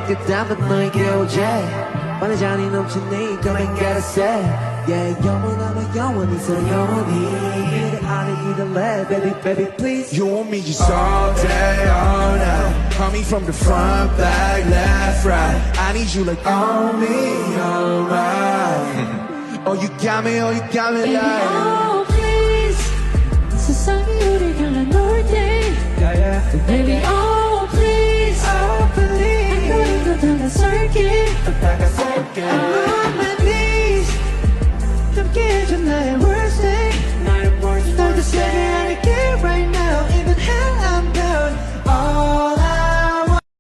끝담은 너의 교제 반해잔이 넘치니 come and get a set yeah 영원하면 영원히 서로 영원히 미래 안에 기댈래 baby baby please You want me just all day all night Call me from the front back left right I need you like on me all right Oh you got me like Oh please 세상이 우리 향해 놓을 때 yeah yeah Baby